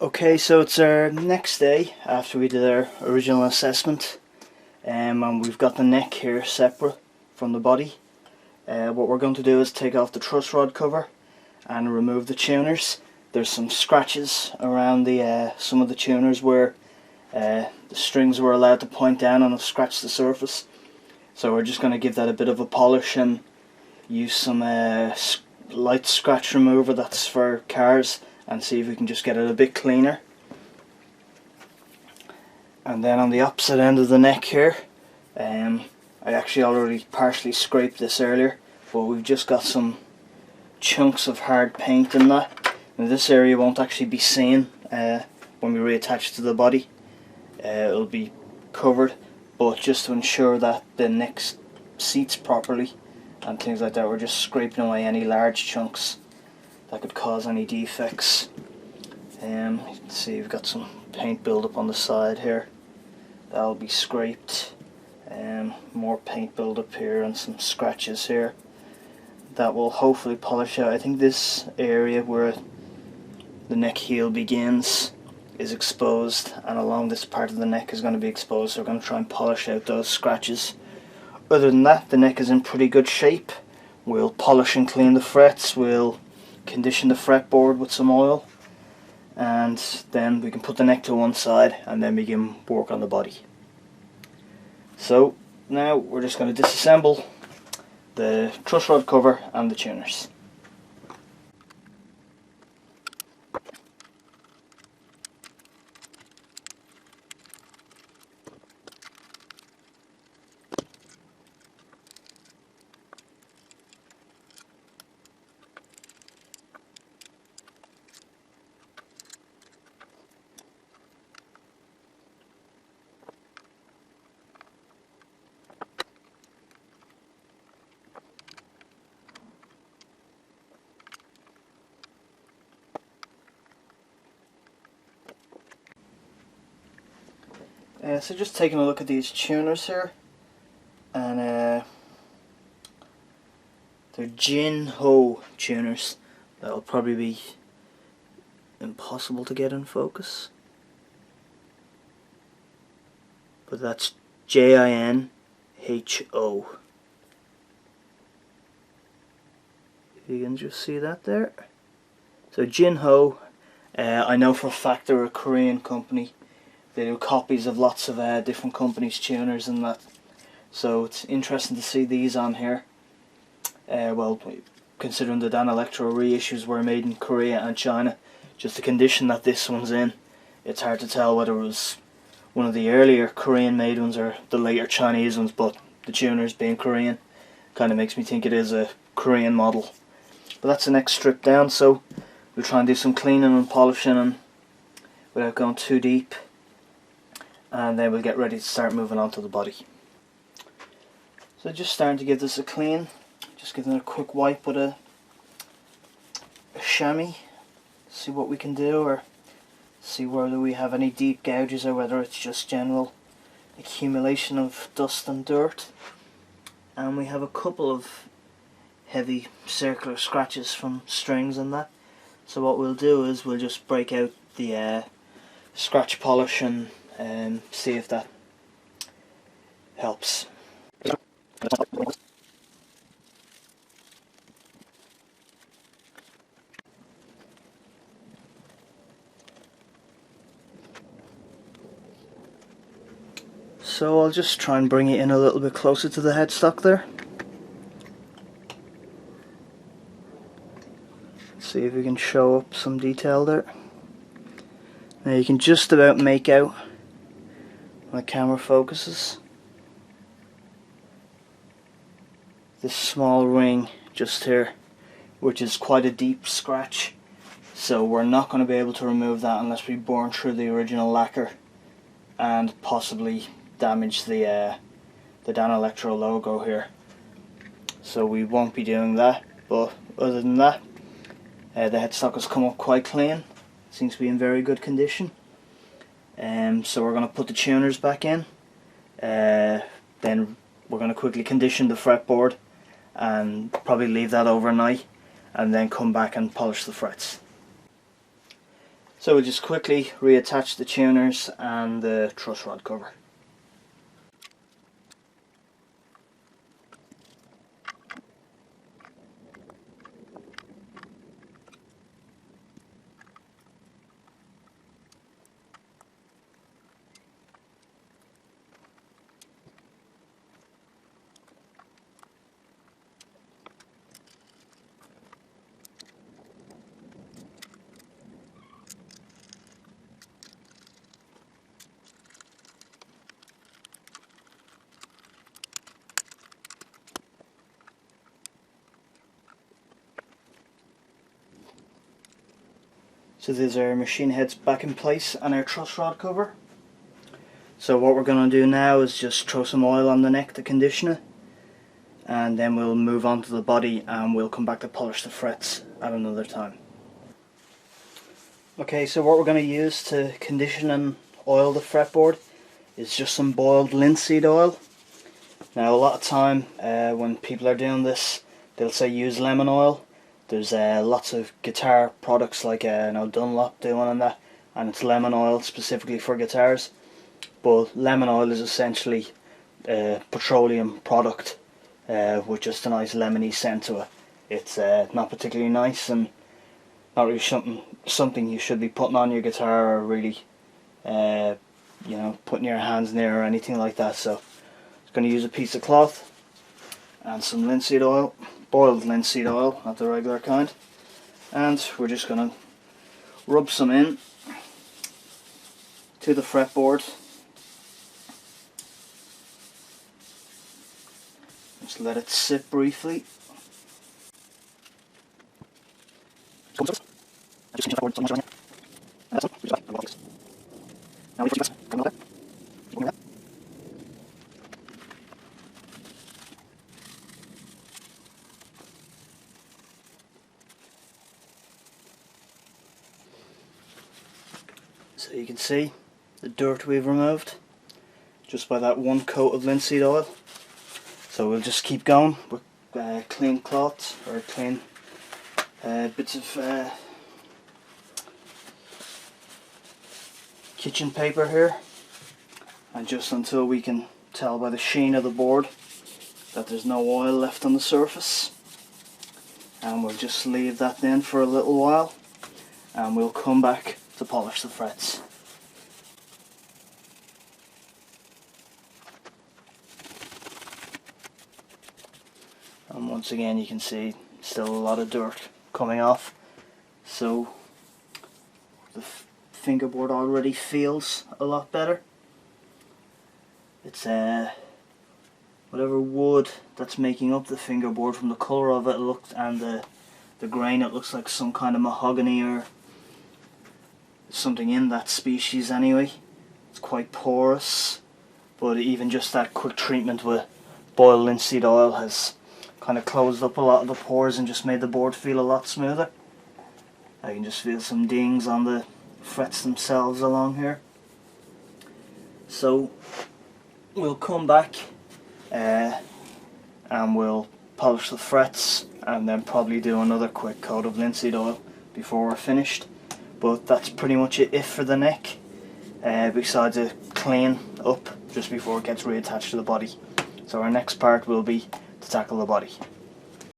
Okay, so it's our next day after we did our original assessment, and we've got the neck here separate from the body. What we're going to do is take off the truss rod cover and remove the tuners. There's some scratches around the some of the tuners where the strings were allowed to point down and have scratched the surface. So we're just going to give that a bit of a polish and use some light scratch remover that's for cars, and see if we can just get it a bit cleaner. And then on the opposite end of the neck here, I actually already partially scraped this earlier, but we've just got some chunks of hard paint in that. Now this area won't actually be seen when we reattach to the body. It'll be covered, but just to ensure that the neck seats properly and things like that, we're just scraping away any large chunks that could cause any defects. You can see we've got some paint build-up on the side here. That'll be scraped. More paint build-up here and some scratches here. That will hopefully polish out. I think this area where the neck heel begins is exposed, and along this part of the neck is going to be exposed, so we're going to try and polish out those scratches. Other than that, the neck is in pretty good shape. We'll polish and clean the frets, we'll condition the fretboard with some oil, and then we can put the neck to one side and then begin work on the body. So now we're just going to disassemble the truss rod cover and the tuners. So just taking a look at these tuners here, and they're Jin Ho tuners. That'll probably be impossible to get in focus, but that's Jinho. If you can just see that there. So Jinho, I know for a fact they're a Korean company. They do copies of lots of different companies' tuners and that. So it's interesting to see these on here. Well, considering the Danelectro reissues were made in Korea and China, just the condition that this one's in, it's hard to tell whether it was one of the earlier Korean made ones or the later Chinese ones, but the tuners being Korean kind of makes me think it is a Korean model. But that's the next strip down, so we'll try and do some cleaning and polishing and without going too deep, and then we'll get ready to start moving on to the body. So just starting to give this a clean, just giving it a quick wipe with a chamois, see what we can do, or see whether we have any deep gouges or whether it's just general accumulation of dust and dirt. And we have a couple of heavy circular scratches from strings and that, so what we'll do is we'll just break out the scratch polish and see if that helps. So I'll just try and bring it in a little bit closer to the headstock there. See if we can show up some detail there. Now you can just about make out when the camera focuses this small ring just here, which is quite a deep scratch, so we're not going to be able to remove that unless we burn through the original lacquer and possibly damage the Danelectro logo here. So we won't be doing that, but other than that, the headstock has come up quite clean. Seems to be in very good condition. So we're going to put the tuners back in, then we're going to quickly condition the fretboard and probably leave that overnight, and then come back and polish the frets. So we'll just quickly reattach the tuners and the truss rod cover. So there's our machine heads back in place and our truss rod cover. So what we're going to do now is just throw some oil on the neck to condition it, and then we'll move on to the body and we'll come back to polish the frets at another time. Okay, so what we're going to use to condition and oil the fretboard is just some boiled linseed oil. Now a lot of time when people are doing this, they'll say use lemon oil. There's lots of guitar products like Dunlop doing that, and it's lemon oil specifically for guitars. But lemon oil is essentially a petroleum product with just a nice lemony scent to it. It's not particularly nice and not really something you should be putting on your guitar or really putting your hands near or anything like that. So I'm going to use a piece of cloth and some linseed oil, boiled linseed oil, not the regular kind, and we're just going to rub some in to the fretboard. Just let it sit briefly. So you can see the dirt we've removed just by that one coat of linseed oil. So we'll just keep going with clean cloths or clean bits of kitchen paper here, and just until we can tell by the sheen of the board that there's no oil left on the surface, and we'll just leave that then for a little while and we'll come back to polish the frets. And once again you can see still a lot of dirt coming off, so the fingerboard already feels a lot better. It's whatever wood that's making up the fingerboard, from the colour of it and the grain, it looks like some kind of mahogany or something in that species anyway. It's quite porous, but even just that quick treatment with boiled linseed oil has kind of closed up a lot of the pores and just made the board feel a lot smoother. I can just feel some dings on the frets themselves along here. So we'll come back and we'll polish the frets and then probably do another quick coat of linseed oil before we're finished. But that's pretty much it for the neck, besides a clean up just before it gets reattached to the body. So our next part will be to tackle the body.